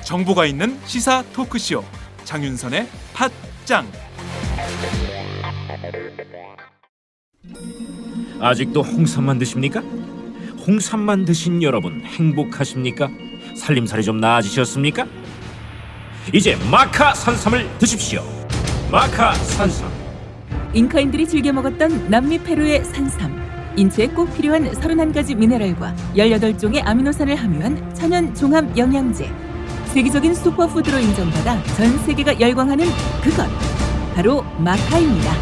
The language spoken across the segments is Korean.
정보가 있는 시사 토크쇼 장윤선의 팟짱. 아직도 홍삼만 드십니까? 홍삼만 드신 여러분 행복하십니까? 살림살이 좀 나아지셨습니까? 이제 마카 산삼을 드십시오. 마카 산삼. 잉카인들이 즐겨 먹었던 남미 페루의 산삼. 인체에 꼭 필요한 31가지 미네랄과 18종의 아미노산을 함유한 천연 종합 영양제. 세계적인 슈퍼푸드로 인정받아 전 세계가 열광하는 그것 바로 마카입니다.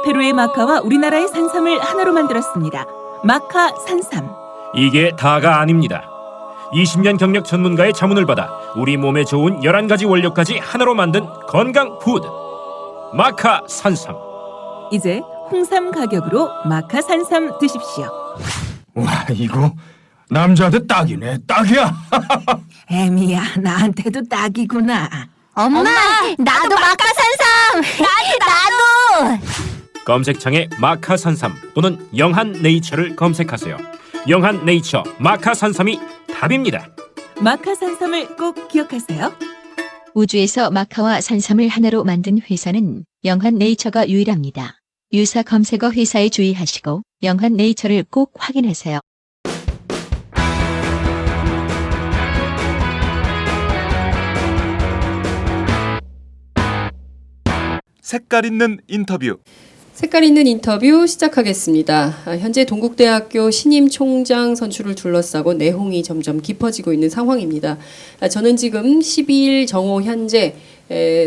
페루의 마카와 우리나라의 산삼을 하나로 만들었습니다. 마카 산삼. 이게 다가 아닙니다. 20년 경력 전문가의 자문을 받아 우리 몸에 좋은 11가지 원료까지 하나로 만든 건강 푸드 마카 산삼. 이제 홍삼 가격으로 마카 산삼 드십시오. 와, 이거 남자한테 딱이네. 딱이야. 애미야, 나한테도 딱이구나. 엄마, 나도 마카산삼. 나도. 검색창에 마카 산삼 또는 영한 네이처를 검색하세요. 영한 네이처 마카 산삼이 답입니다. 마카 산삼을 꼭 기억하세요. 우주에서 마카와 산삼을 하나로 만든 회사는 영한 네이처가 유일합니다. 유사 검색어 회사에 주의하시고 영한 네이처를 꼭 확인하세요. 색깔 있는 인터뷰. 색깔 있는 인터뷰 시작하겠습니다. 현재 동국대학교 신임 총장 선출을 둘러싸고 내홍이 점점 깊어지고 있는 상황입니다. 저는 지금 12일 정오 현재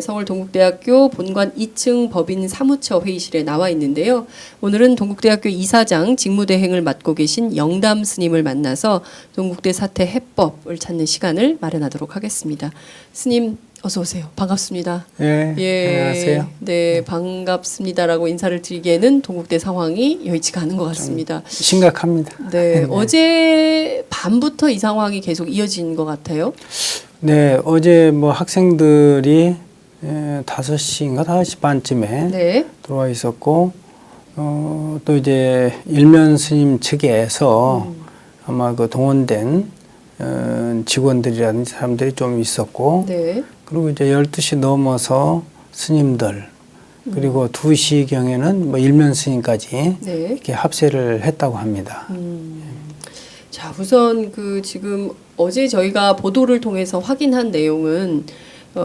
서울 동국대학교 본관 2층 법인 사무처 회의실에 나와 있는데요. 오늘은 동국대학교 이사장 직무대행을 맡고 계신 영담 스님을 만나서 동국대 사태 해법을 찾는 시간을 마련하도록 하겠습니다. 스님 어서 오세요. 반갑습니다. 예, 안녕하세요. 네, 반갑습니다라고 인사를 드리기에는 동국대 상황이 여의치가 않은 것 같습니다. 심각합니다. 네, 어제 밤부터 이 상황이 계속 이어진 것 같아요. 네, 어제 뭐 학생들이 5시인가 5시 반쯤에 네. 들어와 있었고 또 이제 일면 스님 측에서 아마 그 동원된 직원들이라든지 사람들이 좀 있었고 네. 그리고 이제 12시 넘어서 스님들 그리고 2시경에는 뭐 일면 스님까지 네. 이렇게 합세를 했다고 합니다. 자, 우선 그 지금 어제 저희가 보도를 통해서 확인한 내용은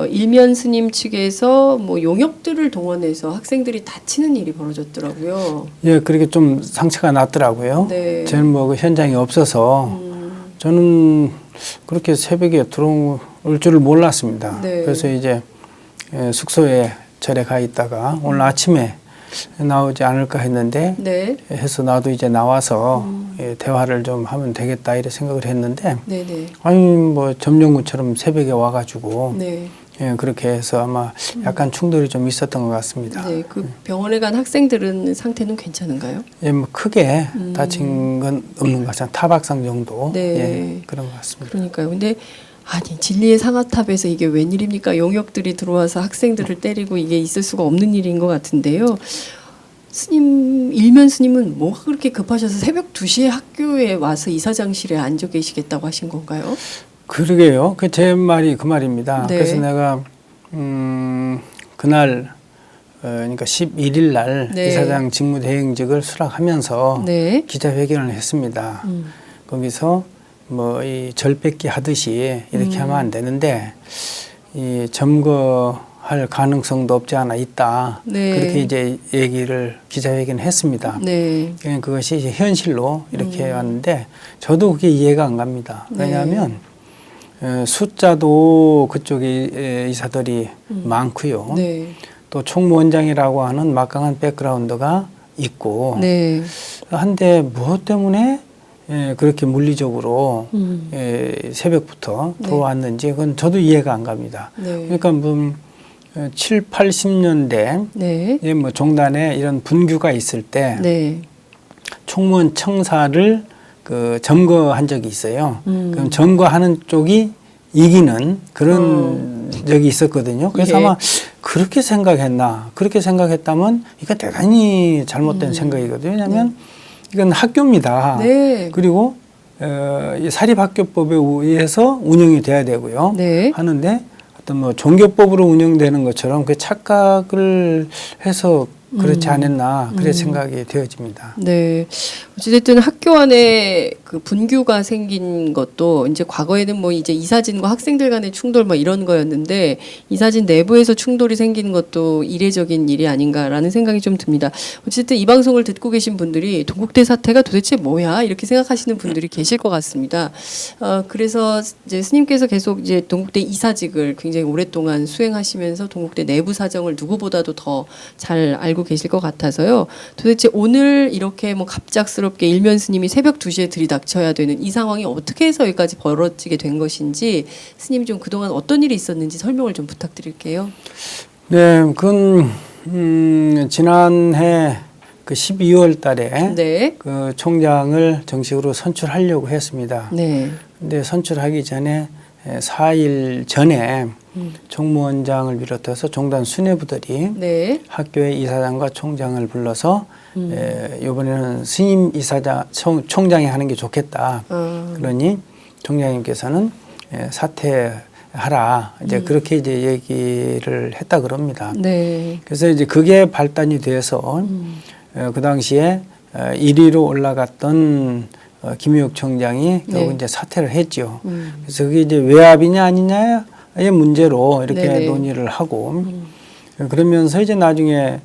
일면 스님 측에서 뭐 용역들을 동원해서 학생들이 다치는 일이 벌어졌더라고요. 예, 그렇게 좀 상처가 났더라고요. 네. 저는 뭐 그 현장에 없어서 저는 그렇게 새벽에 들어올 줄을 몰랐습니다. 네. 그래서 이제 숙소에 절에 가 있다가 오늘 아침에 나오지 않을까 했는데 네. 해서 나도 이제 나와서 대화를 좀 하면 되겠다 이렇게 생각을 했는데 네네. 아니 뭐 점령군처럼 새벽에 와가지고 네. 예, 그렇게 해서 아마 약간 충돌이 좀 있었던 것 같습니다. 네, 그 병원에 간 학생들은 상태는 괜찮은가요? 예, 뭐 크게 다친 건 없는 것 같아요. 타박상 정도. 네. 예, 그런 것 같습니다. 그러니까요. 근데 아니 진리의 상아탑에서 이게 웬일입니까? 용역들이 들어와서 학생들을 때리고 이게 있을 수가 없는 일인 것 같은데요. 스님 일면 스님은 뭐가 그렇게 급하셔서 새벽 2시에 학교에 와서 이사장실에 앉아 계시겠다고 하신 건가요? 그러게요. 그 제 말이 그 말입니다. 네. 그래서 내가 그날 그러니까 11일 날 네. 이사장 직무대행직을 수락하면서 네. 기자회견을 했습니다. 거기서 뭐 이 절뺏기 하듯이 이렇게 하면 안 되는데 이 점거할 가능성도 없지 않아 있다. 네. 그렇게 이제 얘기를 기자회견을 했습니다. 네. 그것이 이제 현실로 이렇게 왔는데 저도 그게 이해가 안 갑니다. 왜냐하면 숫자도 그쪽에 이사들이 많고요. 네. 또 총무원장이라고 하는 막강한 백그라운드가 있고 네. 한데 무엇 때문에 그렇게 물리적으로 새벽부터 네. 들어왔는지 그건 저도 이해가 안 갑니다. 네. 그러니까 뭐 7, 80년대 네. 뭐 종단에 이런 분규가 있을 때 네. 총무원 청사를 그 점거한 적이 있어요. 그럼 점거하는 쪽이 이기는 그런 적이 있었거든요. 그래서 예. 아마 그렇게 생각했나, 그렇게 생각했다면 이건 대단히 잘못된 생각이거든요. 왜냐하면 이건 학교입니다. 네. 그리고 이 사립학교법에 의해서 운영이 돼야 되고요. 네. 하는데 어떤 뭐 종교법으로 운영되는 것처럼 그 착각을 해서 그렇지 않았나 그래 생각이 되어집니다. 네. 어찌됐든 학교 안에 그 분규가 생긴 것도 이제 과거에는 뭐 이제 이사진과 학생들 간의 충돌 뭐 이런 거였는데 이사진 내부에서 충돌이 생기는 것도 이례적인 일이 아닌가라는 생각이 좀 듭니다. 어쨌든 이 방송을 듣고 계신 분들이 동국대 사태가 도대체 뭐야 이렇게 생각하시는 분들이 계실 것 같습니다. 그래서 이제 스님께서 계속 이제 동국대 이사직을 굉장히 오랫동안 수행하시면서 동국대 내부 사정을 누구보다도 더 잘 알고 계실 것 같아서요. 도대체 오늘 이렇게 뭐 갑작스럽게 일면 스님이 새벽 2시에 들이닥쳐야 되는 이 상황이 어떻게 해서 여기까지 벌어지게 된 것인지 스님 좀 그동안 어떤 일이 있었는지 설명을 좀 부탁드릴게요. 네, 그건 지난해 그 12월 달에 네. 그 총장을 정식으로 선출하려고 했습니다. 네. 근데 선출하기 전에 4일 전에 총무원장을 비롯해서 종단 수뇌부들이 네. 학교의 이사장과 총장을 불러서 이번에는 스님 이사장 총장이 하는 게 좋겠다. 그러니 총장님께서는 사퇴하라. 이제 그렇게 이제 얘기를 했다 그럽니다. 네. 그래서 이제 그게 발단이 돼서 그 당시에 1위로 올라갔던 김유혁 총장이 결국 이제 사퇴를 했죠. 그래서 그게 이제 외압이냐 아니냐의 문제로 이렇게 네네. 논의를 하고 그러면서 이제 나중에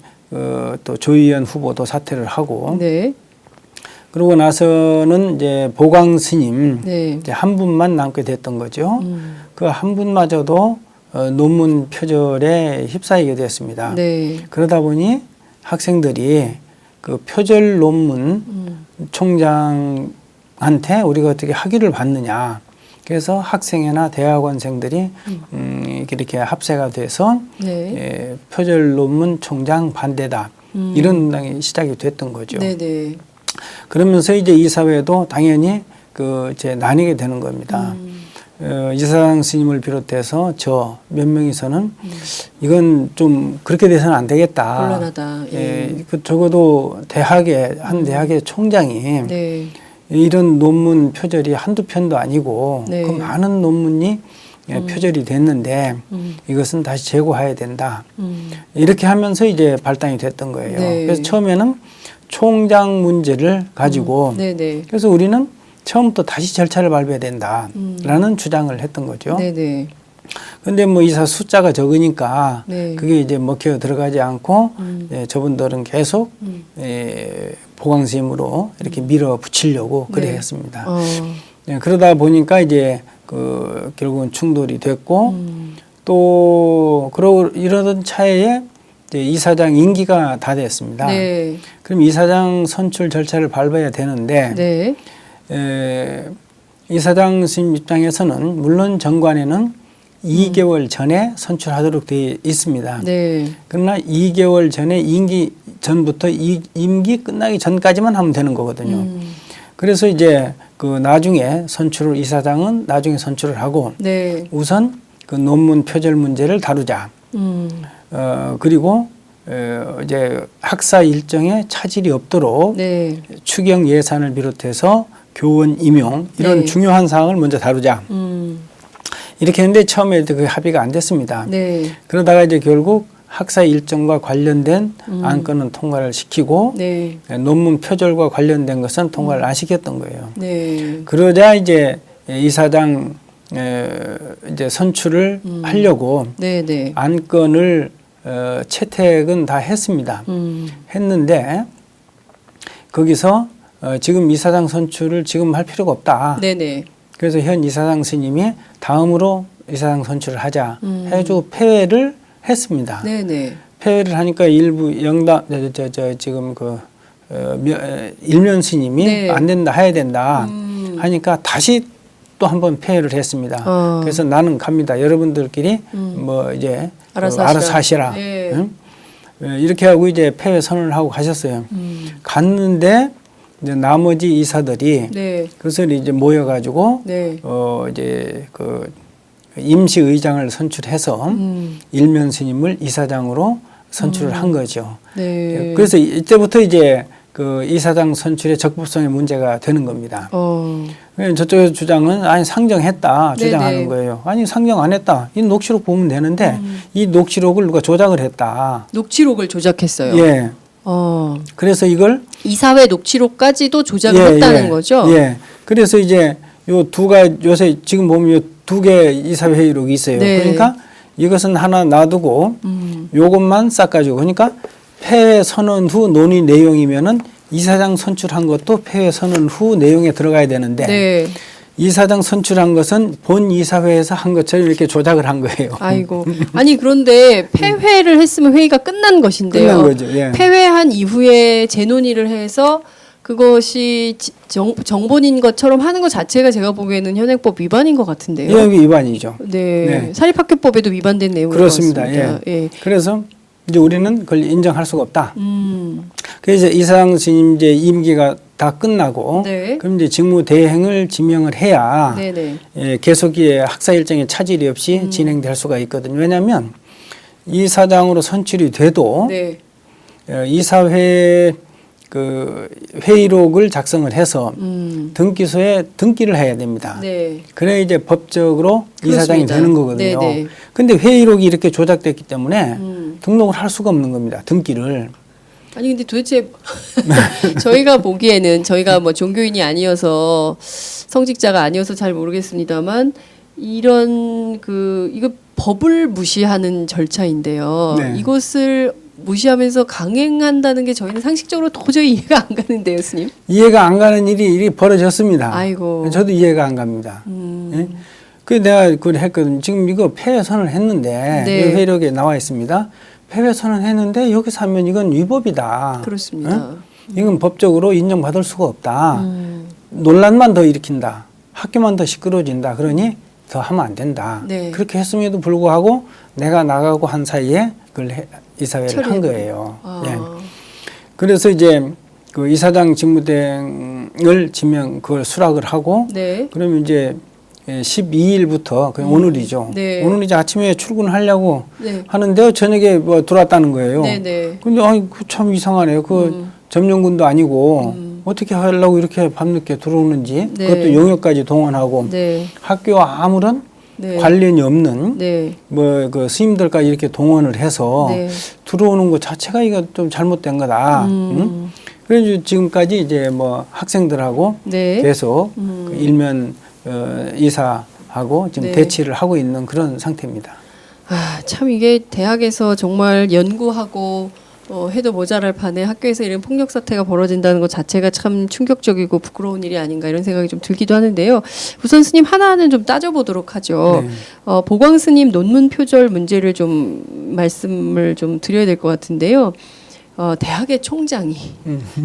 또 조의원 후보도 사퇴를 하고 네. 그러고 나서는 이제 보광 스님 네. 이제 한 분만 남게 됐던 거죠. 그 한 분마저도 논문 표절에 휩싸이게 됐습니다. 네. 그러다 보니 학생들이 그 표절 논문 총장한테 우리가 어떻게 학위를 받느냐. 그래서 학생회나 대학원생들이 이렇게 합세가 돼서 네. 표절 논문 총장 반대다. 이런 운동이 시작이 됐던 거죠. 네네. 그러면서 이제 이사회도 당연히 그 이제 나뉘게 되는 겁니다. 이사장 스님을 비롯해서 저 몇 명이서는 이건 좀 그렇게 돼서는 안 되겠다. 곤란하다. 예. 그 적어도 대학의 한 대학의 총장이 네. 이런 논문 표절이 한두 편도 아니고 네. 그 많은 논문이 표절이 됐는데 이것은 다시 재고해야 된다. 이렇게 하면서 이제 발단이 됐던 거예요. 네. 그래서 처음에는 총장 문제를 가지고 네네. 그래서 우리는 처음부터 다시 절차를 밟아야 된다라는 주장을 했던 거죠. 네네. 근데 뭐 이사 숫자가 적으니까 네. 그게 이제 먹혀 들어가지 않고 저분들은 계속 보강심으로 이렇게 밀어붙이려고 그래 네. 했습니다. 어. 그러다 보니까 이제 그 결국은 충돌이 됐고 또 그러고 이러던 차에 이제 이사장 임기가 다 됐습니다. 네. 그럼 이사장 선출 절차를 밟아야 되는데 네. 이사장 스님 입장에서는 물론 정관에는 2개월 전에 선출하도록 되어 있습니다. 네. 그러나 2개월 전에 임기 전부터 임기 끝나기 전까지만 하면 되는 거거든요. 그래서 이제 그 나중에 선출을 이사장은 나중에 선출을 하고 네. 우선 그 논문 표절 문제를 다루자. 그리고 이제 학사 일정에 차질이 없도록 네. 추경 예산을 비롯해서 교원 임용 이런 네. 중요한 사항을 먼저 다루자. 이렇게 했는데 처음에 그 합의가 안 됐습니다. 네. 그러다가 이제 결국 학사 일정과 관련된 안건은 통과를 시키고 네. 논문 표절과 관련된 것은 통과를 안 시켰던 거예요. 네. 그러자 이제 이사장 이제 선출을 하려고 네. 네. 안건을 채택은 다 했습니다. 했는데 거기서 지금 이사장 선출을 지금 할 필요가 없다. 네네. 그래서 현 이사장 스님이 다음으로 이사장 선출을 하자 해주고 폐회를 했습니다. 네네. 폐회를 하니까 일부 영당 지금 그 일면 스님이 네. 안 된다 해야 된다 하니까 다시 또 한번 폐회를 했습니다. 그래서 나는 갑니다. 여러분들끼리 뭐 이제 알아서 알아서 하시라. 네. 응? 이렇게 하고 이제 폐회 선언을 하고 가셨어요. 갔는데 이제 나머지 이사들이 네. 그것을 이제 모여가지고 네. 이제 그 임시의장을 선출해서 일면 스님을 이사장으로 선출을 한 거죠. 네. 그래서 이때부터 이제 그 이사장 선출의 적법성의 문제가 되는 겁니다. 저쪽의 주장은 아니 상정했다 주장하는 네네. 거예요. 아니 상정 안 했다. 이 녹취록 보면 되는데 이 녹취록을 누가 조작을 했다. 녹취록을 조작했어요. 예. 그래서 이걸 이사회 녹취록까지도 조작을 했다는 거죠. 예. 그래서 이제 요 두 가지 요새 지금 보면 요 두 개 이사회 회의록이 있어요. 네. 그러니까 이것은 하나 놔두고 요것만 싹가지고 그러니까 폐회 선언 후 논의 내용이면은 이사장 선출한 것도 폐회 선언 후 내용에 들어가야 되는데 네. 이사장 선출한 것은 본 이사회에서 한 것처럼 이렇게 조작을 한 거예요. 아이고. 아니 그런데 폐회를 했으면 회의가 끝난 것인데요. 끝난 거죠. 예. 폐회한 이후에 재논의를 해서 그것이 정본인 것처럼 하는 것 자체가 제가 보기에는 현행법 위반인 것 같은데요. 예, 위반이죠. 네. 네. 사립학교법에도 위반된 내용인 그렇습니다. 것 같습니다. 예. 그래서 이제 우리는 그걸 인정할 수가 없다. 그래서 이사장 스님 이제 임기가 다 끝나고 네. 그럼 이제 직무 대행을 지명을 해야 네네. 예, 계속기에 학사 일정에 차질이 없이 진행될 수가 있거든요. 왜냐하면 이사장으로 선출이 돼도 네. 이사회 그 회의록을 작성을 해서 등기소에 등기를 해야 됩니다. 네. 그래 이제 법적으로 이사장이 그렇습니다. 되는 거거든요. 네네. 근데 회의록이 이렇게 조작됐기 때문에 등록을 할 수가 없는 겁니다. 등기를. 아니 근데 도대체 저희가 보기에는 저희가 뭐 종교인이 아니어서 성직자가 아니어서 잘 모르겠습니다만 이런 이거 법을 무시하는 절차인데요. 네. 이것을 무시하면서 강행한다는 게 저희는 상식적으로 도저히 이해가 안 가는데요, 스님. 이해가 안 가는 일이 벌어졌습니다. 아이고. 저도 이해가 안 갑니다. 예? 그 내가 그걸 했거든요. 지금 이거 폐회 선언을 했는데 네. 이 회의록에 나와 있습니다. 폐회 선언했는데 여기서 하면 이건 위법이다. 그렇습니다. 이건 법적으로 인정받을 수가 없다. 논란만 더 일으킨다. 학교만 더 시끄러워진다. 그러니 더 하면 안 된다. 네. 그렇게 했음에도 불구하고 내가 나가고 한 사이에 그걸 이사회를 한 거예요. 예. 그래서 이제 그 이사장 직무대행을 그걸 수락을 하고 네. 그러면 이제 12일부터 오늘이죠. 네. 오늘 이제 아침에 출근하려고 네. 하는데 저녁에 뭐 들어왔다는 거예요. 네네. 근데 아니 참 이상하네요. 그 점령군도 아니고 어떻게 하려고 이렇게 밤늦게 들어오는지 네. 그것도 용역까지 동원하고 네. 학교와 아무런 네. 관련이 없는 네. 뭐 그 스님들까지 이렇게 동원을 해서 네. 들어오는 것 자체가 이거 좀 잘못된 거다. 응? 그래서 지금까지 이제 뭐 학생들하고 네. 계속 그 일면 이사하고 지금 네. 대치를 하고 있는 그런 상태입니다. 참 이게 대학에서 정말 연구하고 해도 모자랄 판에 학교에서 이런 폭력 사태가 벌어진다는 것 자체가 참 충격적이고 부끄러운 일이 아닌가 이런 생각이 좀 들기도 하는데요. 우선 스님 하나는 좀 따져보도록 하죠. 네. 보광 스님 논문 표절 문제를 좀 말씀을 좀 드려야 될 것 같은데요. 대학의 총장이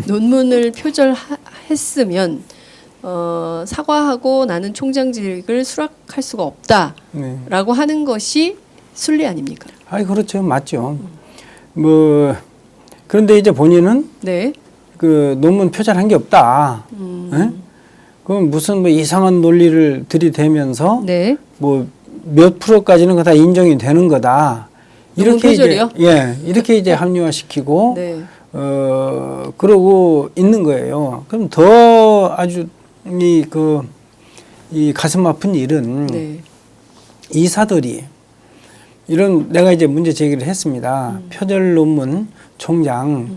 논문을 표절했으면 사과하고 나는 총장직을 수락할 수가 없다라고 네. 하는 것이 순리 아닙니까? 아이 그렇죠, 맞죠. 뭐 그런데 이제 본인은 네. 그 논문 표절한 게 없다. 예? 그럼 무슨 뭐 이상한 논리를 들이대면서 네. 뭐 몇 프로까지는 다 인정이 되는 거다. 논문 이렇게 표절이요? 이제 이렇게 이제 합리화시키고 네. 그러고 있는 거예요. 그럼 더 아주 이 가슴 아픈 일은 네. 이사들이 이런 내가 이제 문제 제기를 했습니다. 표절 논문 총장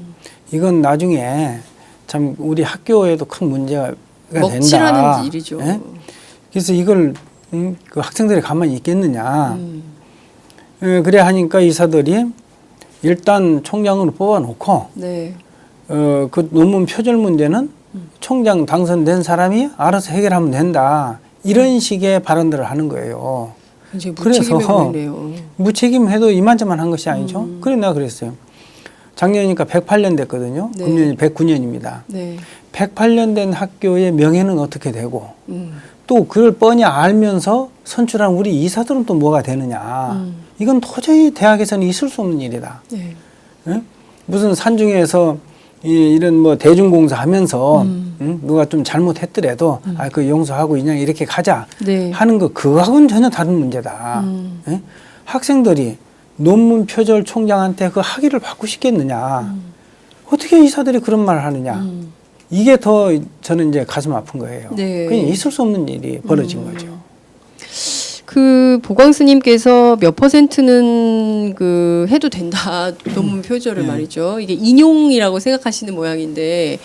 이건 나중에 참 우리 학교에도 큰 문제가 된다. 먹칠하는 일이죠. 예? 그래서 이걸 그 학생들이 가만히 있겠느냐. 그래 하니까 이사들이 일단 총장으로 뽑아놓고 네. 그 논문 표절 문제는 총장 당선된 사람이 알아서 해결하면 된다. 이런 식의 발언들을 하는 거예요. 굉장히 그래서 무책임해 보이네요. 무책임해도 이만저만 한 것이 아니죠. 그래 내가 그랬어요. 작년이니까 108년 됐거든요. 네. 금년이 109년입니다. 네. 108년 된 학교의 명예는 어떻게 되고 또 그걸 뻔히 알면서 선출한 우리 이사들은 또 뭐가 되느냐. 이건 도저히 대학에서는 있을 수 없는 일이다. 네. 예? 무슨 산중에서 이런 뭐 대중공사 하면서 누가 좀 잘못했더라도 그 용서하고 그냥 이렇게 가자 네. 하는 거 그거하고는 전혀 다른 문제다. 예? 학생들이 논문 표절 총장한테 그 학위를 받고 싶겠느냐? 어떻게 이사들이 그런 말을 하느냐? 이게 더 저는 이제 가슴 아픈 거예요. 네. 그냥 있을 수 없는 일이 벌어진 거죠. 그 보광 스님께서 몇 퍼센트는 그 해도 된다 논문 표절을 말이죠. 이게 인용이라고 생각하시는 모양인데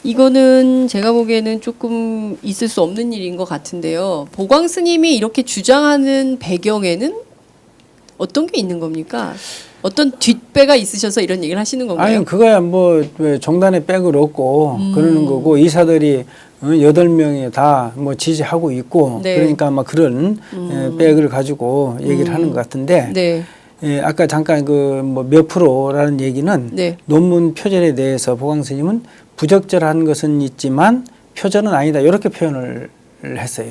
이거는 제가 보기에는 조금 있을 수 없는 일인 것 같은데요. 보광 스님이 이렇게 주장하는 배경에는 어떤 게 있는 겁니까? 어떤 뒷배가 있으셔서 이런 얘기를 하시는 건가요? 아니 그거야 뭐 종단에 백을 얻고 그러는 거고 이사들이 8명이 다 뭐 지지하고 있고 네. 그러니까 막 그런 백을 가지고 얘기를 하는 것 같은데 네. 예, 아까 잠깐 그 뭐 몇 프로라는 얘기는 네. 논문 표절에 대해서 보광 스님은 부적절한 것은 있지만 표절은 아니다 이렇게 표현을 했어요.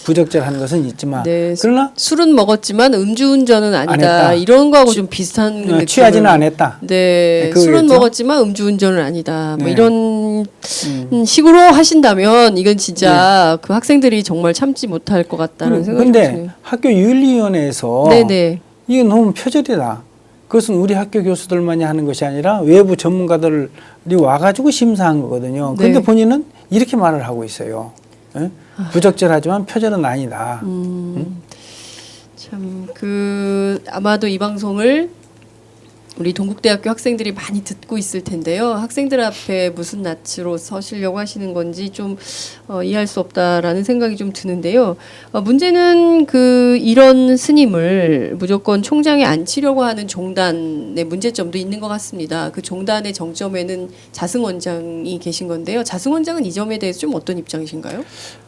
부적절한 것은 있지만 네. 그러나 술은 먹었지만 음주운전은 아니다. 했다. 이런 거하고 좀 비슷한 느낌을. 취하지는 않았다. 네, 그거겠죠? 술은 먹었지만 음주운전은 아니다. 뭐 네. 이런 식으로 하신다면 이건 진짜 그 학생들이 정말 참지 못할 것 같다는 생각이 그런데 드네요. 학교 윤리위원회에서 네네. 이게 너무 표절이다. 그것은 우리 학교 교수들만이 하는 것이 아니라 외부 전문가들이 와가지고 심사한 거거든요. 그런데 네. 본인은 이렇게 말을 하고 있어요. 예? 부적절하지만 표절은 아니다. 참 그 아마도 이 방송을 우리 동국대학교 학생들이 많이 듣고 있을 텐데요. 학생들 앞에 무슨 낯으로 서시려고 하시는 건지 좀 이해할 수 없다라는 생각이 좀 드는데요. 문제는 그 이런 스님을 무조건 총장에 앉히려고 하는 종단의 문제점도 있는 것 같습니다. 그 종단의 정점에는 자승 원장이 계신 건데요. 자승 원장은 이 점에 대해서 좀 어떤 입장이신가요?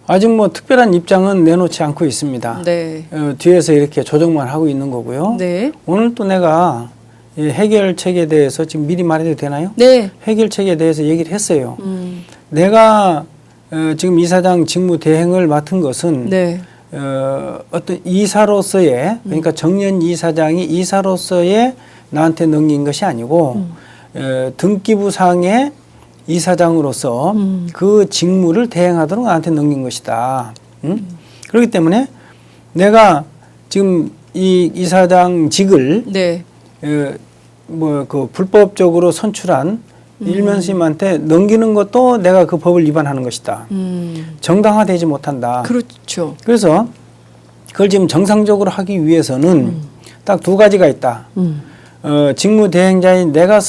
아직 뭐 특별한 입장은 내놓지 않고 있습니다. 네. 뒤에서 이렇게 조정만 하고 있는 거고요. 네. 오늘 또 내가 이 해결책에 대해서 지금 미리 말해도 되나요? 네. 해결책에 대해서 얘기를 했어요. 내가 지금 이사장 직무 대행을 맡은 것은 네. 어떤 이사로서의 그러니까 정년 이사장이 이사로서의 나한테 넘긴 것이 아니고 등기부상의 이사장으로서 그 직무를 대행하도록 나한테 넘긴 것이다. 그렇기 때문에 내가 지금 이 이사장직을 네. 뭐 그 불법적으로 선출한 일면 스님한테 넘기는 것도 내가 그 법을 위반하는 것이다. 정당화되지 못한다. 그렇죠. 그래서 그걸 지금 정상적으로 하기 위해서는 딱 두 가지가 있다. 직무 대행자인 내가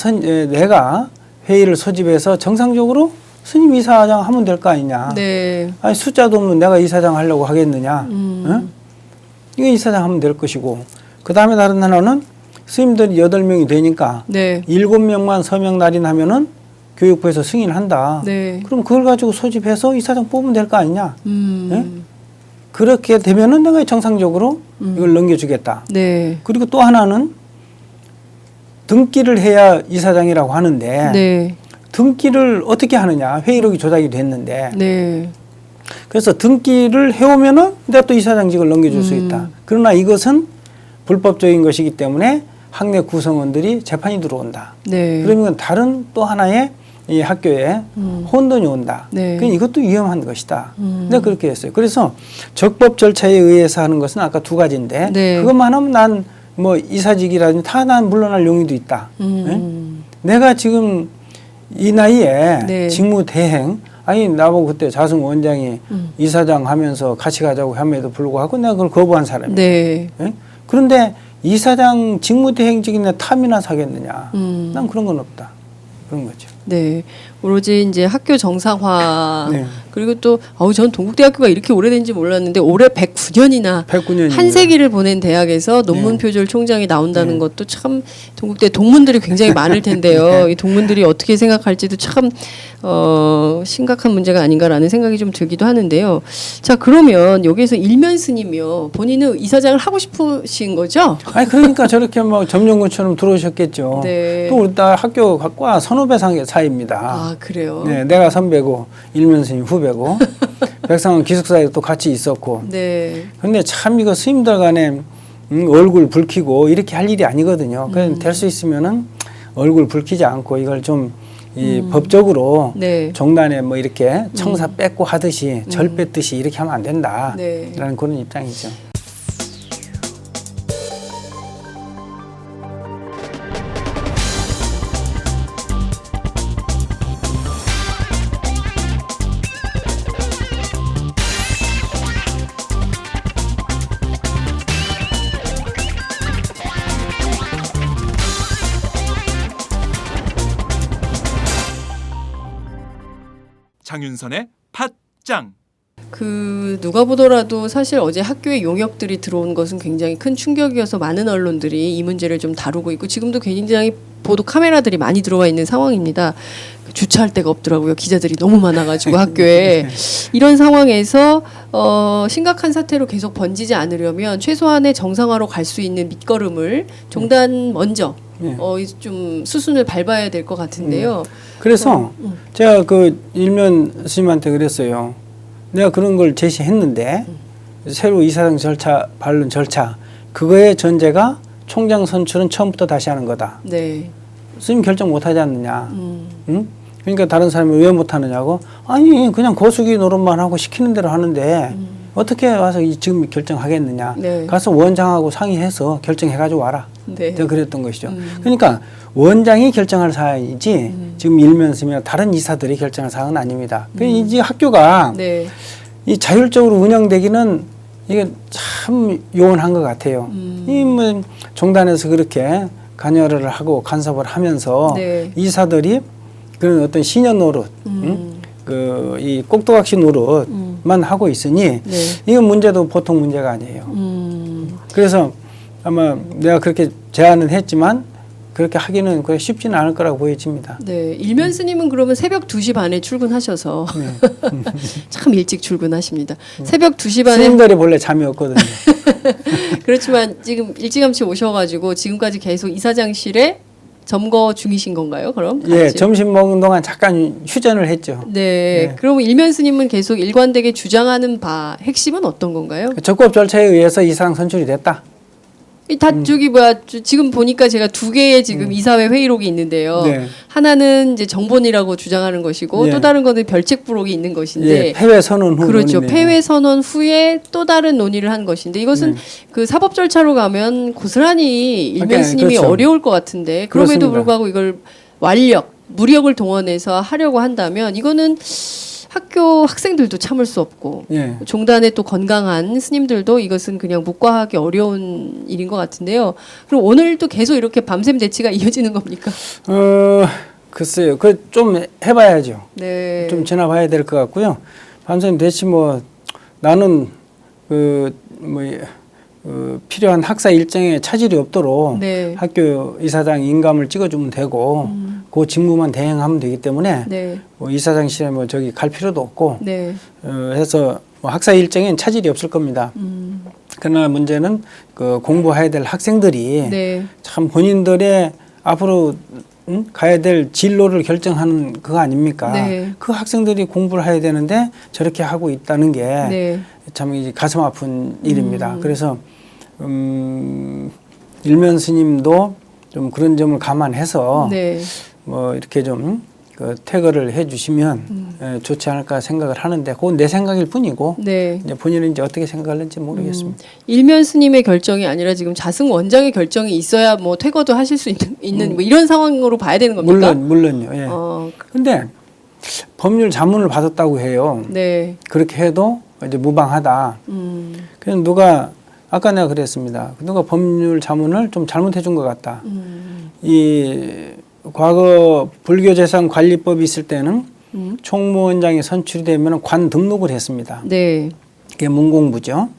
회의를 소집해서 정상적으로 스님 이사장 하면 될 거 아니냐. 네. 아니 숫자도 없는 내가 이사장 하려고 하겠느냐. 응? 이거 이사장 하면 될 것이고 그 다음에 다른 하나는 스님들이 8명이 되니까 네. 7명만 서명 날인하면은 교육부에서 승인한다. 네. 그럼 그걸 가지고 소집해서 이사장 뽑으면 될 거 아니냐. 예? 그렇게 되면은 내가 정상적으로 이걸 넘겨주겠다. 네. 그리고 또 하나는 등기를 해야 이사장이라고 하는데 네. 등기를 어떻게 하느냐. 회의록이 조작이 됐는데 네. 그래서 등기를 해오면은 내가 또 이사장직을 넘겨줄 수 있다. 그러나 이것은 불법적인 것이기 때문에 학내 구성원들이 재판이 들어온다. 네. 그러면 다른 또 하나의 이 학교에 혼돈이 온다. 네. 그러니까 이것도 위험한 것이다. 내가 그렇게 했어요. 그래서 적법 절차에 의해서 하는 것은 아까 두 가지인데 네. 그것만 하면 난 뭐 이사직이라든지 다 난 물러날 용의도 있다. 예? 내가 지금 이 나이에 네. 직무 대행 아니 나보고 그때 자승 원장이 이사장 하면서 같이 가자고 함에도 불구하고 내가 그걸 거부한 사람이에요. 네. 예? 그런데 이사장 직무대행직인데 탐이나 사겠느냐? 난 그런 건 없다. 그런 거죠. 네. 오로지 이제 학교 정상화 네. 그리고 또 전 동국대학교가 이렇게 오래된지 몰랐는데 올해 109년이나 109년입니다. 한 세기를 보낸 대학에서 논문 표절 총장이 나온다는 것도 참 동국대 동문들이 굉장히 많을 텐데요. 이 동문들이 어떻게 생각할지도 참 심각한 문제가 아닌가라는 생각이 좀 들기도 하는데요. 자, 그러면 여기에서 일면 스님이요. 본인은 이사장을 하고 싶으신 거죠? 아니 그러니까 저렇게 뭐 점령군처럼 들어오셨겠죠. 네. 또 우리 딸 학교과 선후배 사이입니다. 아, 그래요. 네, 내가 선배고 일면 스님 후배고 백상원 기숙사에 또 같이 있었고. 네. 근데 참 이거 스님들 간에 얼굴 붉히고 이렇게 할 일이 아니거든요. 그래서 될 수 있으면은 얼굴 붉히지 않고 이걸 좀 이 법적으로 네. 종단에 뭐 이렇게 청사 뺏고 하듯이 절 뺏듯이 이렇게 하면 안 된다라는 네. 그런 입장이죠. 장윤선의 팟짱. 그 누가 보더라도 사실 어제 학교에 용역들이 들어온 것은 굉장히 큰 충격이어서 많은 언론들이 이 문제를 좀 다루고 있고 지금도 굉장히 보도 카메라들이 많이 들어와 있는 상황입니다. 주차할 데가 없더라고요. 기자들이 너무 많아가지고 학교에 이런 상황에서 심각한 사태로 계속 번지지 않으려면 최소한의 정상화로 갈 수 있는 밑거름을 종단 먼저 좀 수순을 밟아야 될 것 같은데요. 그래서 제가 그 일면 스님한테 그랬어요. 내가 그런 걸 제시했는데 새로 이사장 절차 바른 절차 그거의 전제가 총장 선출은 처음부터 다시 하는 거다. 네. 스님 결정 못하지 않느냐. 응? 그러니까 다른 사람이 왜 못하느냐고. 아니 그냥 거수기 노릇만 하고 시키는 대로 하는데 어떻게 와서 지금 결정하겠느냐. 네. 가서 원장하고 상의해서 결정해가지고 와라. 네. 제가 그랬던 것이죠. 그러니까 원장이 결정할 사안이지 지금 일면스님이나 다른 이사들이 결정할 사안은 아닙니다. 이제 학교가 네. 이 자율적으로 운영되기는 이게 참 요원한 것 같아요. 이 뭐 종단에서 그렇게 관여를 하고 간섭을 하면서 네. 이사들이 그런 어떤 신년 노릇, 그 이 꼭두각시 노릇만 하고 있으니 네. 이건 문제도 보통 문제가 아니에요. 그래서 아마 내가 그렇게 제안은 했지만 그렇게 하기는 그래 쉽지는 않을 거라고 보여집니다. 네, 일면 스님은 그러면 새벽 2시 반에 출근하셔서 참 일찍 출근하십니다. 새벽 2시 반에 스님들이 본래 잠이 없거든요. 그렇지만 지금 일찌감치 오셔가지고 지금까지 계속 이사장실에 점거 중이신 건가요? 그럼? 예, 같이? 점심 먹는 동안 잠깐 휴전을 했죠. 네, 네. 그럼 일면 스님은 계속 일관되게 주장하는 바 핵심은 어떤 건가요? 적법 절차에 의해서 이사장 선출이 됐다. 다 저기 지금 보니까 제가 2개의 지금 이사회 회의록이 있는데요. 네. 하나는 이제 정본이라고 주장하는 것이고 네. 또 다른 거는 별책 부록이 있는 것인데 예, 패회 선언 후 그렇죠. 논의네요. 폐회 선언 후에 또 다른 논의를 한 것인데 이것은 그 사법 절차로 가면 고스란히 일면 그러니까 스님이 그렇죠. 어려울 것 같은데 그럼에도 그렇습니다. 불구하고 이걸 무력을 동원해서 하려고 한다면 이거는 학교 학생들도 참을 수 없고 예. 종단의 또 건강한 스님들도 이것은 그냥 묵과하기 어려운 일인 것 같은데요. 그럼 오늘도 계속 이렇게 밤샘 대치가 이어지는 겁니까? 글쎄요. 그 좀 해봐야죠. 네. 좀 지나봐야 될 것 같고요. 밤샘 대치 뭐 나는 필요한 학사 일정에 차질이 없도록 네. 학교 이사장 인감을 찍어주면 되고 그 직무만 대행하면 되기 때문에 네. 뭐 이사장실에 뭐 저기 갈 필요도 없고 네. 해서 뭐 학사 일정엔 차질이 없을 겁니다. 그러나 문제는 그 공부해야 될 학생들이 네. 참 본인들의 앞으로 가야 될 진로를 결정하는 그거 아닙니까? 네. 그 학생들이 공부를 해야 되는데 저렇게 하고 있다는 게 네. 참 이제 가슴 아픈 일입니다. 그래서 일면 스님도 좀 그런 점을 감안해서 네. 뭐 이렇게 좀 그 퇴거를 해주시면 좋지 않을까 생각을 하는데 그건 내 생각일 뿐이고 네. 이제 본인은 이제 어떻게 생각하는지 모르겠습니다. 일면 스님의 결정이 아니라 지금 자승 원장의 결정이 있어야 뭐 퇴거도 하실 수 있는 뭐 이런 상황으로 봐야 되는 겁니까? 물론요. 예. 근데 법률 자문을 받았다고 해요. 네. 그렇게 해도 이제 무방하다. 그래서 누가 아까 내가 그랬습니다. 누가 법률 자문을 좀 잘못해 준 것 같다. 이 과거 불교재산관리법이 있을 때는 총무원장이 선출이 되면 관 등록을 했습니다. 네. 그게 문공부죠.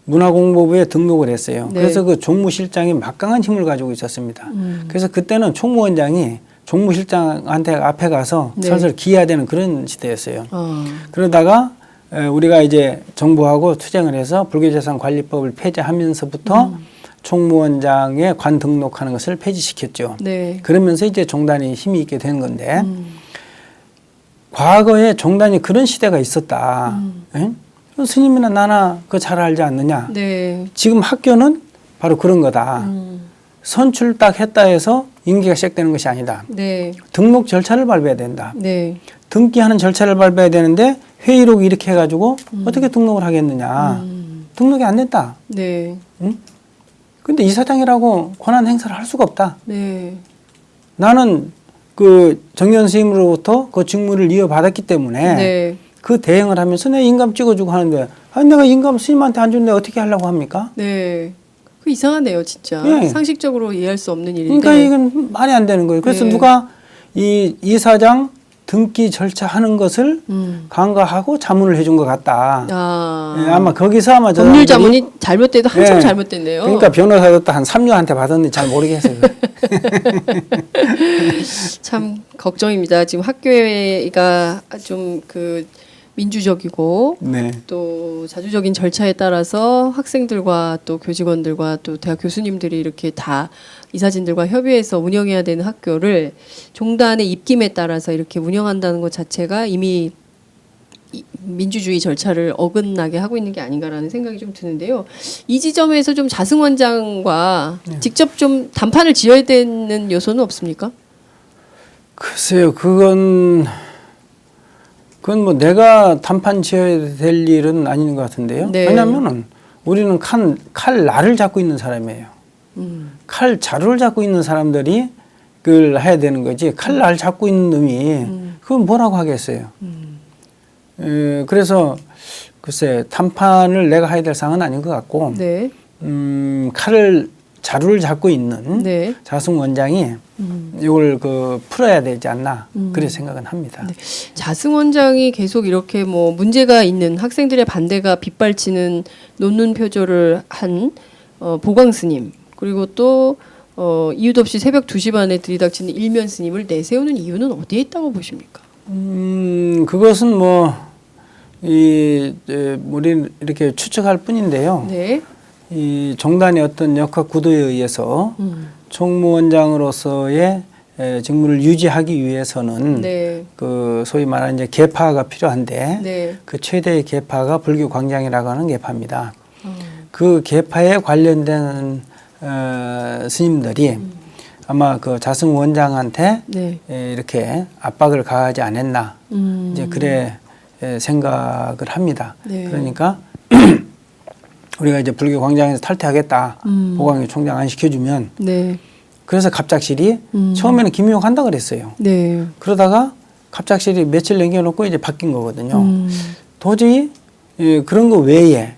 문화공보부에 등록을 했어요. 네. 그래서 그 종무실장이 막강한 힘을 가지고 있었습니다. 그래서 그때는 총무원장이 종무실장한테 앞에 가서 네. 설설 기해야 되는 그런 시대였어요. 그러다가 우리가 이제 정부하고 투쟁을 해서 불교재산관리법을 폐지하면서부터 총무원장의 관 등록하는 것을 폐지시켰죠. 네. 그러면서 이제 종단이 힘이 있게 된 건데 과거에 종단이 그런 시대가 있었다. 응? 스님이나 나나 그거 잘 알지 않느냐. 네. 지금 학교는 바로 그런 거다. 선출 딱 했다 해서 임기가 시작되는 것이 아니다. 네. 등록 절차를 밟아야 된다. 네. 등기하는 절차를 밟아야 되는데 회의록 이렇게 해가지고 어떻게 등록을 하겠느냐. 등록이 안 됐다. 네. 근데 이사장이라고 권한 행사를 할 수가 없다. 네. 나는 그 정년 스님으로부터 그 직무를 이어받았기 때문에 네. 그 대행을 하면서 내 인감 찍어주고 하는데 아니 내가 인감 스님한테 안 줬는데 어떻게 하려고 합니까? 네. 그 이상하네요, 진짜. 네. 상식적으로 이해할 수 없는 일인데. 그러니까 이건 말이 안 되는 거예요. 그래서 네. 누가 이 이사장 등기 절차 하는 것을 간과하고 자문을 해준 것 같다. 아. 예, 아마 거기서 아마 법률 저들이- 자문이 잘못돼도 한참 네. 잘못됐네요. 그러니까 변호사도 또 한 3년한테 받았는지 잘 모르겠어요. 참 걱정입니다. 지금 학교가 좀 그 민주적이고 네. 또 자주적인 절차에 따라서 학생들과 또 교직원들과 또 대학 교수님들이 이렇게 다 이사진들과 협의해서 운영해야 되는 학교를 종단의 입김에 따라서 이렇게 운영한다는 것 자체가 이미 민주주의 절차를 어긋나게 하고 있는 게 아닌가라는 생각이 좀 드는데요. 이 지점에서 좀 자승 원장과 직접 좀 담판을 지어야 되는 요소는 없습니까? 글쎄요, 그건 뭐 내가 단판 지어야 될 일은 아닌 것 같은데요. 네. 왜냐하면은 우리는 칼 날을 잡고 있는 사람이에요. 칼 자루를 잡고 있는 사람들이 그걸 해야 되는 거지. 칼 날 잡고 있는 놈이 그건 뭐라고 하겠어요. 그래서 글쎄 단판을 내가 해야 될 상은 아닌 것 같고, 네. 자루를 잡고 있는 네. 자승 원장이 이걸 풀어야 되지 않나 그렇게 생각은 합니다. 네. 자승 원장이 계속 이렇게 뭐 문제가 있는 학생들의 반대가 빗발치는 논문 표절을 한 보광 스님 그리고 또 이유도 없이 새벽 2시 반에 들이닥치는 일면 스님을 내세우는 이유는 어디에 있다고 보십니까? 그것은 우리 이렇게 추측할 뿐인데요. 네. 이 종단의 어떤 역학 구도에 의해서 총무원장으로서의 직무를 유지하기 위해서는 네. 그 소위 말하는 이제 계파가 필요한데 네. 그 최대의 계파가 불교 광장이라고 하는 계파입니다. 그 계파에 관련된 스님들이 아마 그 자승 원장한테 네. 이렇게 압박을 가하지 않았나 이제 그래 생각을 합니다. 네. 그러니까 우리가 이제 불교 광장에서 탈퇴하겠다. 보광이 총장 안 시켜주면 네. 그래서 갑작실이 처음에는 김용옥 한다 그랬어요. 네. 그러다가 갑작실이 며칠 남겨놓고 이제 바뀐 거거든요. 도저히 그런 거 외에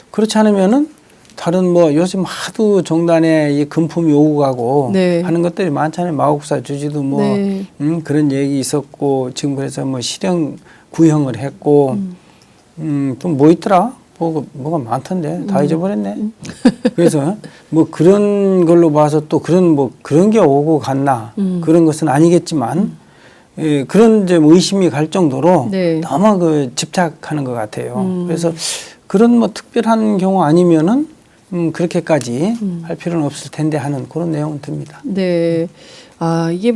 그렇지 않으면은 다른 요즘 하도 정단에 이 금품이 오고 가고 네. 하는 것들이 많잖아요. 마곡사 주지도 네. 그런 얘기 있었고 지금 그래서 실형 구형을 했고 또 뭐 있더라? 뭐가 많던데 다 잊어버렸네. 그래서 그런 걸로 봐서 또 그런 게 오고 갔나 그런 것은 아니겠지만 그런 이제 의심이 갈 정도로 네. 너무 집착하는 것 같아요. 그래서 그런 특별한 경우 아니면은 그렇게까지 할 필요는 없을 텐데 하는 그런 내용은 듭니다. 네. 아, 이게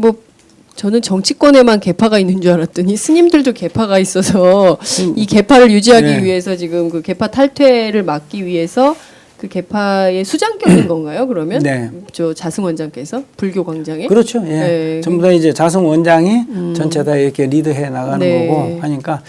저는 정치권에만 계파가 있는 줄 알았더니 스님들도 계파가 있어서 이 계파를 유지하기 네. 위해서 지금 그 계파 탈퇴를 막기 위해서 그 계파의 수장격인 건가요? 그러면 네. 저 자승 원장께서 불교 광장에 그렇죠. 예. 네. 전부 다 이제 자승 원장이 전체 다 이렇게 리드해 나가는 네. 거고 하니까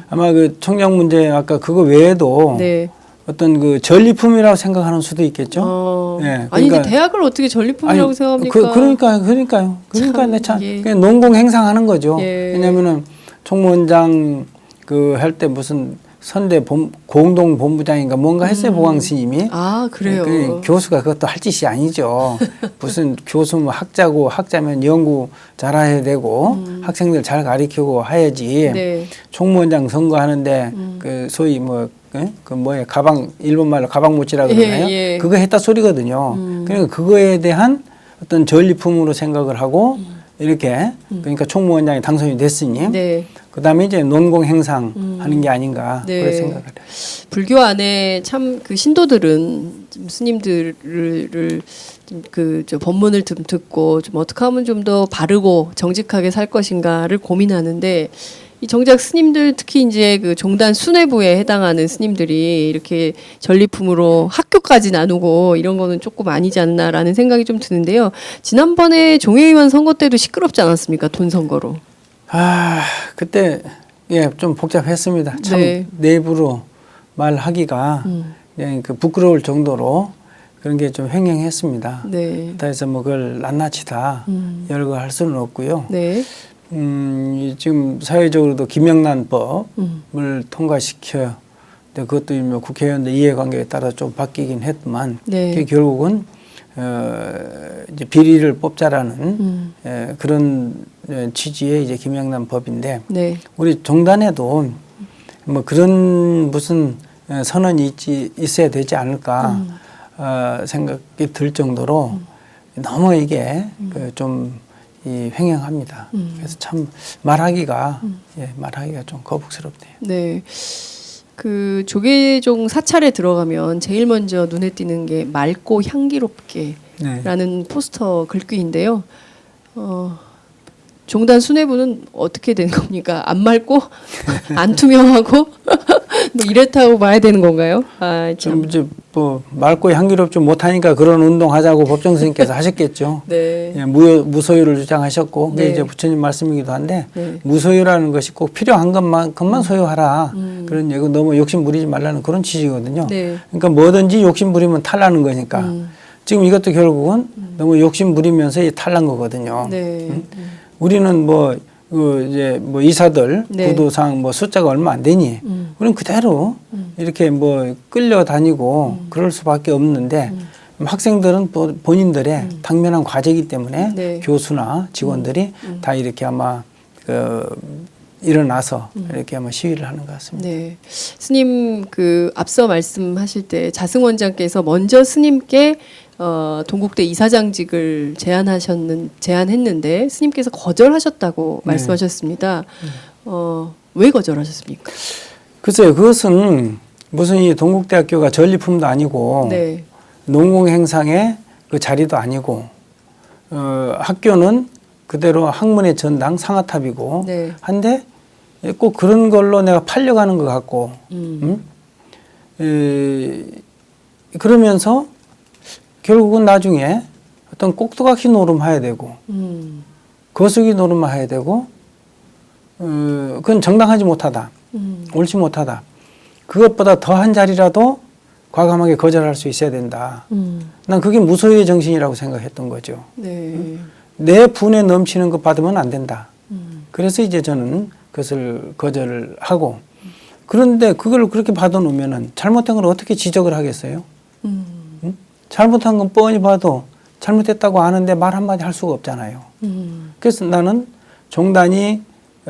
아마 그 총장 문제 아까 그거 외에도 네. 어떤 그 전리품이라고 생각하는 수도 있겠죠. 예. 아니 근데 대학을 어떻게 전리품이라고 아니, 생각합니까? 그러니까요. 그러니까 참, 그냥 농공 행상하는 거죠. 예. 왜냐면은 총무원장 할 때 무슨 선대 공동 본부장인가 뭔가 했어요. 보광 스님이. 아 그래요. 교수가 그것도 할 짓이 아니죠. 무슨 교수 학자고 학자면 연구 잘해야 되고 학생들 잘 가르치고 해야지. 네. 총무원장 선거하는데 그 소위 가방 일본 말로 가방못이라 그러나요? 예. 그거 했다 소리거든요. 그러니까 그거에 대한 어떤 전리품으로 생각을 하고 이렇게 그러니까 총무원장이 당선이 됐으니 네. 그다음에 이제 논공 행상하는 게 아닌가 네. 그런 생각을 해요. 불교 안에 참 그 신도들은 좀 스님들을 좀 법문을 듣고 좀 어떻게 하면 좀 더 바르고 정직하게 살 것인가를 고민하는데 이 정작 스님들 특히 이제 그 종단 수뇌부에 해당하는 스님들이 이렇게 전리품으로 학교까지 나누고 이런 거는 조금 아니지 않나라는 생각이 좀 드는데요. 지난번에 종회의원 선거 때도 시끄럽지 않았습니까? 돈 선거로. 아, 그때 예, 좀 복잡했습니다. 참 네. 내부로 말하기가 그냥 그 부끄러울 정도로 그런 게 좀 횡행했습니다. 네. 그래서 뭐 그걸 낱낱이 다 열거할 수는 없고요. 네. 지금 사회적으로도 김영란법을 통과시켜요. 근데 그것도 뭐 국회의원들 이해관계에 따라 좀 바뀌긴 했지만 네. 그게 결국은 이제 비리를 뽑자라는 그런 취지의 이제 김영란법인데 네. 우리 종단에도 뭐 그런 무슨 선언이 있어야 되지 않을까 생각이 들 정도로 너무 이게 좀 횡행합니다. 그래서 참 말하기가 좀 거북스럽네요. 네. 그 조계종 사찰에 들어가면 제일 먼저 눈에 띄는 게 맑고 향기롭게라는 네. 포스터 글귀인데요. 종단 수뇌부는 어떻게 된 겁니까? 안 맑고 안 투명하고 뭐 이렇다고 봐야 되는 건가요? 아, 참. 좀 이제 뭐 맑고 향기롭지 못하니까 그런 운동하자고 법정 스님께서 하셨겠죠. 네. 예, 무소유를 주장하셨고 그게 네. 이제 부처님 말씀이기도 한데 네. 무소유라는 것이 꼭 필요한 것만큼만 소유하라. 그런 얘기 너무 욕심 부리지 말라는 그런 취지거든요. 네. 그러니까 뭐든지 욕심 부리면 탈나는 거니까 지금 이것도 결국은 너무 욕심 부리면서 탈난 거거든요. 네. 우리는 이제 이사들 네. 구도상 숫자가 얼마 안 되니 우리는 그대로 이렇게 끌려다니고 그럴 수밖에 없는데 학생들은 본인들의 당면한 과제이기 때문에 네. 교수나 직원들이 다 이렇게 아마 일어나서 이렇게 아마 시위를 하는 것 같습니다. 네. 스님 그 앞서 말씀하실 때 자승원장께서 먼저 스님께 동국대 이사장직을 제안했는데 스님께서 거절하셨다고 네. 말씀하셨습니다. 왜 거절하셨습니까? 글쎄요, 그것은 무슨 이 동국대학교가 전리품도 아니고 네. 농공행상의 그 자리도 아니고 학교는 그대로 학문의 전당 상아탑이고 네. 한데 꼭 그런 걸로 내가 팔려가는 것 같고 그러면서 결국은 나중에 어떤 꼭두각시 노름해야 되고 거수기 노름해야 되고 그건 정당하지 못하다. 옳지 못하다. 그것보다 더한 자리라도 과감하게 거절할 수 있어야 된다. 난 그게 무소유의 정신이라고 생각했던 거죠. 네. 내 분에 넘치는 것 받으면 안 된다. 그래서 이제 저는 그것을 거절을 하고 그런데 그걸 그렇게 받아놓으면 잘못된 걸 어떻게 지적을 하겠어요? 잘못한 건 뻔히 봐도 잘못했다고 아는데 말 한마디 할 수가 없잖아요. 그래서 나는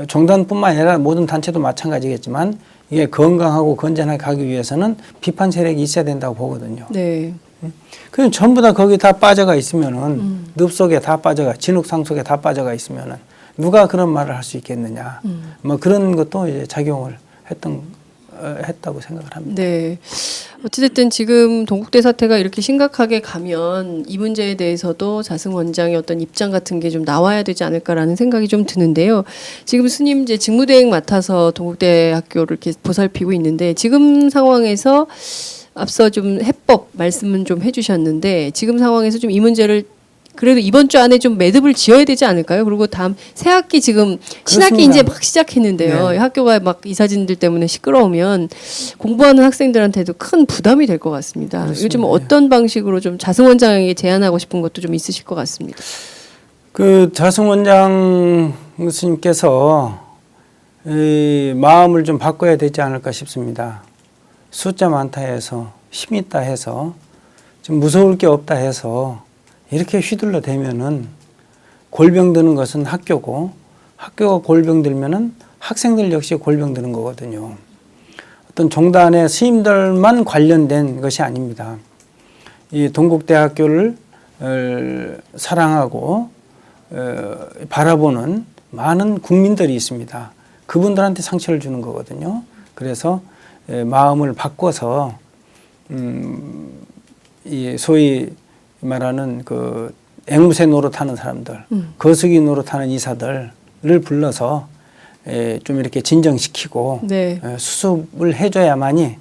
종단뿐만 아니라 모든 단체도 마찬가지겠지만 이게 건강하고 건전하게 가기 위해서는 비판 세력이 있어야 된다고 보거든요. 네. 그럼 전부 다 거기 다 빠져가 있으면은 늪 속에 다 빠져가 진흙상 속에 다 빠져가 있으면은 누가 그런 말을 할 수 있겠느냐. 뭐 그런 것도 이제 작용을 했다고 생각을 합니다. 네. 어찌됐든 지금 동국대 사태가 이렇게 심각하게 가면 이 문제에 대해서도 자승 원장의 어떤 입장 같은 게 좀 나와야 되지 않을까라는 생각이 좀 드는데요. 지금 스님 이제 직무대행 맡아서 동국대 학교를 이렇게 보살피고 있는데 지금 상황에서 앞서 좀 해법 말씀은 좀 해주셨는데 지금 상황에서 좀 이 문제를 그래도 이번 주 안에 좀 매듭을 지어야 되지 않을까요? 그리고 다음 새 학기 지금 신학기 그렇습니다. 이제 막 시작했는데요. 네. 학교가 막 이사진들 때문에 시끄러우면 공부하는 학생들한테도 큰 부담이 될 것 같습니다. 그렇습니다. 요즘 어떤 방식으로 좀 자승 원장에게 제안하고 싶은 것도 좀 있으실 것 같습니다. 그 자승 원장 스님께서 이 마음을 좀 바꿔야 되지 않을까 싶습니다. 숫자 많다 해서 힘 있다 해서 좀 무서울 게 없다 해서 이렇게 휘둘러 대면은 골병 드는 것은 학교고 학교가 골병 들면은 학생들 역시 골병 드는 거거든요. 어떤 종단의 스님들만 관련된 것이 아닙니다. 이 동국대학교를 사랑하고 바라보는 많은 국민들이 있습니다. 그분들한테 상처를 주는 거거든요. 그래서 마음을 바꿔서 이 소위 말하는 그 앵무새 노릇하는 사람들, 거수기 노릇하는 이사들을 불러서 좀 이렇게 진정시키고 네. 수습을 해줘야만이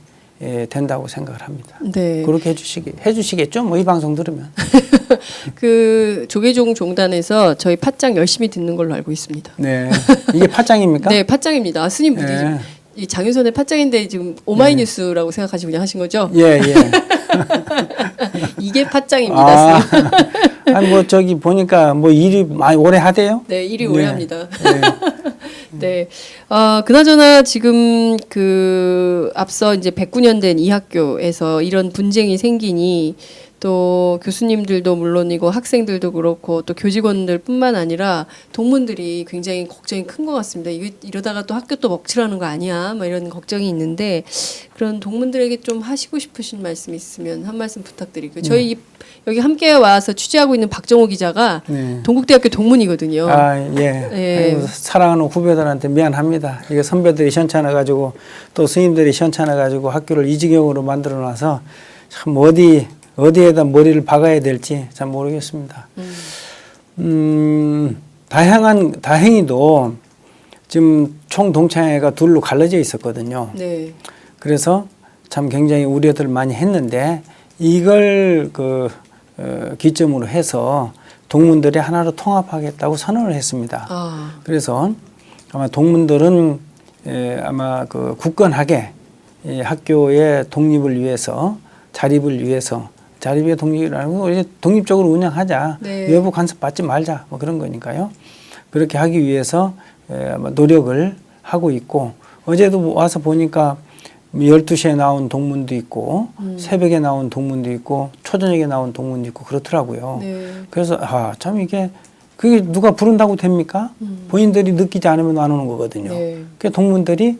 된다고 생각을 합니다. 네. 그렇게 해주시겠죠? 뭐 이 방송 들으면. 그 조계종 종단에서 저희 팟짱 열심히 듣는 걸로 알고 있습니다. 네. 이게 팟짱입니까? 네, 팟짱입니다. 스님 네. 이 장윤선의 팟짱인데 지금 오마이뉴스라고 생각하시고 그냥 하신 거죠? 예. 이게 팟짱입니다, 아, 스님. 아니 뭐 저기 보니까 뭐 일이 많이 오래 하대요. 네, 일이 오래 합니다. 네. 네. 그나저나 지금 그 앞서 이제 109년 된 이 학교에서 이런 분쟁이 생기니 또 교수님들도 물론이고 학생들도 그렇고 또 교직원들뿐만 아니라 동문들이 굉장히 걱정이 큰 것 같습니다. 이러다가 또 학교 또 먹칠하는 거 아니야? 뭐 이런 걱정이 있는데 그런 동문들에게 좀 하시고 싶으신 말씀 있으면 한 말씀 부탁드리고요. 저희 여기 함께 와서 취재하고 있는 박정호 기자가 동국대학교 동문이거든요. 아, 예. 예. 아이고, 사랑하는 후배들한테 미안합니다. 이게 선배들이 시원찮아가지고 또 스님들이 시원찮아가지고 학교를 이 지경으로 만들어놔서 참 어디에다 머리를 박아야 될지 잘 모르겠습니다. 다행히도 지금 총 동창회가 둘로 갈라져 있었거든요. 네. 그래서 참 굉장히 우려들 많이 했는데 이걸 기점으로 해서 동문들이 하나로 통합하겠다고 선언을 했습니다. 그래서 아마 동문들은 아마 굳건하게 학교의 독립을 위해서 자립을 위해서 자립의 독립이라는 건 이제 독립적으로 운영하자. 네. 외부 간섭 받지 말자. 뭐 그런 거니까요. 그렇게 하기 위해서 아마 노력을 하고 있고 어제도 와서 보니까 12시에 나온 동문도 있고 새벽에 나온 동문도 있고 초저녁에 나온 동문도 있고 그렇더라고요. 네. 그래서 참 그게 누가 부른다고 됩니까? 본인들이 느끼지 않으면 안 오는 거거든요. 네. 그 동문들이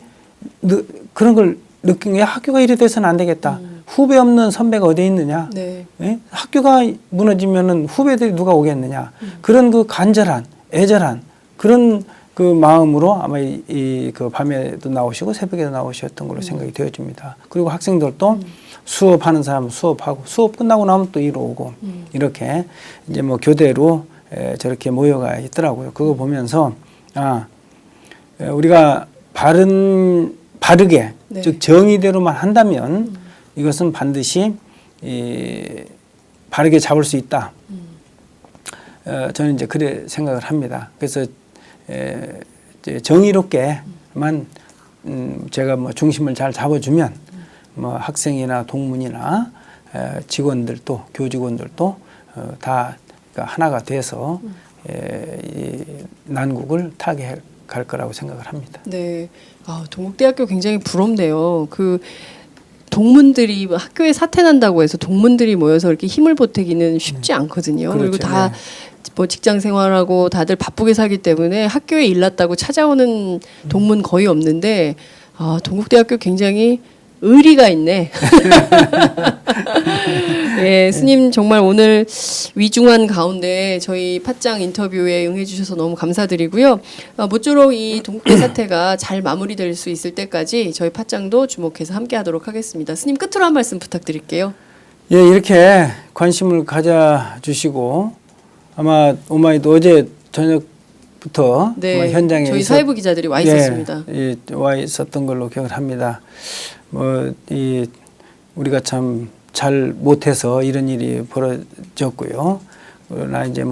그런 걸 느낀 게 학교가 이래 돼서는 안 되겠다. 후배 없는 선배가 어디에 있느냐. 네. 예? 학교가 무너지면은 후배들이 누가 오겠느냐. 그런 그 간절한, 애절한 그런 그 마음으로 아마 그 밤에도 나오시고 새벽에도 나오셨던 걸로 생각이 되어집니다. 그리고 학생들도 수업하는 사람은 수업하고 수업 끝나고 나면 또 이리 오고 이렇게 이제 뭐 교대로 저렇게 모여가 있더라고요. 그거 보면서 우리가 바르게 네. 즉 정의대로만 한다면 이것은 반드시 바르게 잡을 수 있다. 저는 이제 그래 생각을 합니다. 그래서 이제 정의롭게만 제가 뭐 중심을 잘 잡아주면 뭐 학생이나 동문이나 직원들도 교직원들도 다 하나가 돼서 이 난국을 타게 갈 거라고 생각을 합니다. 네. 동국대학교 굉장히 부럽네요. 그 동문들이 학교에 사태 난다고 해서 동문들이 모여서 이렇게 힘을 보태기는 쉽지 않거든요. 그렇죠. 그리고 다 뭐 직장 생활하고 다들 바쁘게 살기 때문에 학교에 일 났다고 찾아오는 동문 거의 없는데 동국대학교 굉장히 의리가 있네. 예, 스님 정말 오늘 위중한 가운데 저희 팟짱 인터뷰에 응해주셔서 너무 감사드리고요. 모쪼록 이 동국대 사태가 잘 마무리될 수 있을 때까지 저희 팟짱도 주목해서 함께하도록 하겠습니다. 스님 끝으로 한 말씀 부탁드릴게요. 예, 이렇게 관심을 가져주시고 아마 오마이도 어제 저녁부터 네, 현장에 저희 사회부 기자들이 와 있었습니다. 와 있었던 걸로 기억을 합니다. 우리가 참 잘 못해서 이런 일이 벌어졌고요. 그러나 이제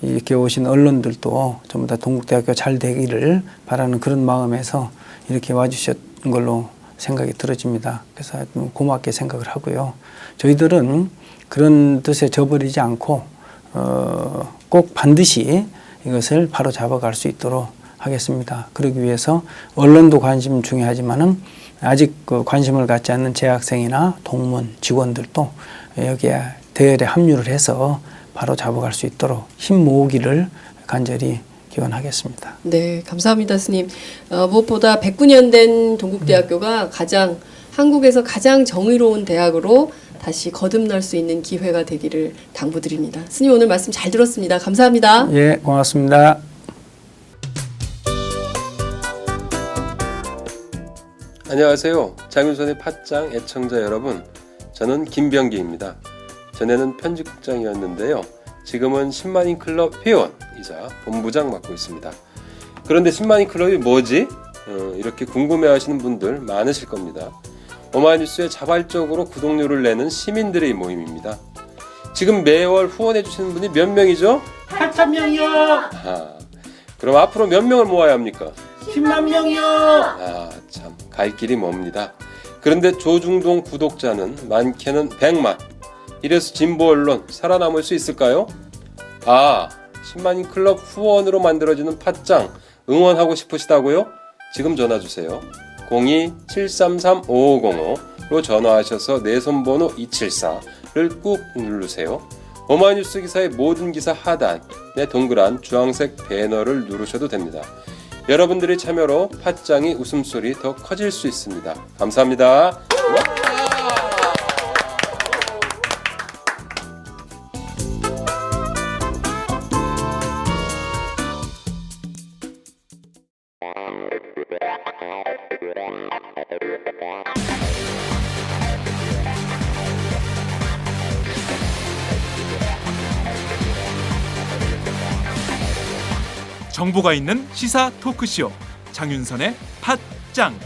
이렇게 오신 언론들도 전부 다 동국대학교 잘 되기를 바라는 그런 마음에서 이렇게 와주셨던 걸로 생각이 들어집니다. 그래서 고맙게 생각을 하고요. 저희들은 그런 뜻에 저버리지 않고 꼭 반드시 이것을 바로 잡아갈 수 있도록 하겠습니다. 그러기 위해서 언론도 관심 중요하지만은 아직 관심을 갖지 않는 재학생이나 동문 직원들도 여기에 대열에 합류를 해서 바로 잡아갈 수 있도록 힘 모으기를 간절히 기원하겠습니다. 네, 감사합니다, 스님. 무엇보다 109년 된 동국대학교가 한국에서 가장 정의로운 대학으로 다시 거듭날 수 있는 기회가 되기를 당부드립니다. 스님 오늘 말씀 잘 들었습니다. 감사합니다. 예, 고맙습니다. 안녕하세요. 장윤선의 팟짱 애청자 여러분. 저는 김병기입니다. 전에는 편집국장이었는데요. 지금은 10만인 클럽 회원이자 본부장 맡고 있습니다. 그런데 10만인 클럽이 뭐지? 이렇게 궁금해하시는 분들 많으실 겁니다. 오마이뉴스에 자발적으로 구독료를 내는 시민들의 모임입니다. 지금 매월 후원해주시는 분이 몇 명이죠? 8,000명이요. 아, 그럼 앞으로 몇 명을 모아야 합니까? 10만 명이요. 아, 참, 갈 길이 멉니다. 그런데 조중동 구독자는 많게는 100만. 이래서 진보 언론 살아남을 수 있을까요? 아, 10만인 클럽 후원으로 만들어지는 팟짱 응원하고 싶으시다고요? 지금 전화 주세요. 02-733-5505로 전화하셔서 내 손번호 274를 꾹 누르세요. 오마이뉴스 기사의 모든 기사 하단에 동그란 주황색 배너를 누르셔도 됩니다. 여러분들의 참여로 팟짱이 웃음소리 더 커질 수 있습니다. 감사합니다. 정보가 있는 시사 토크쇼 장윤선의 팟짱.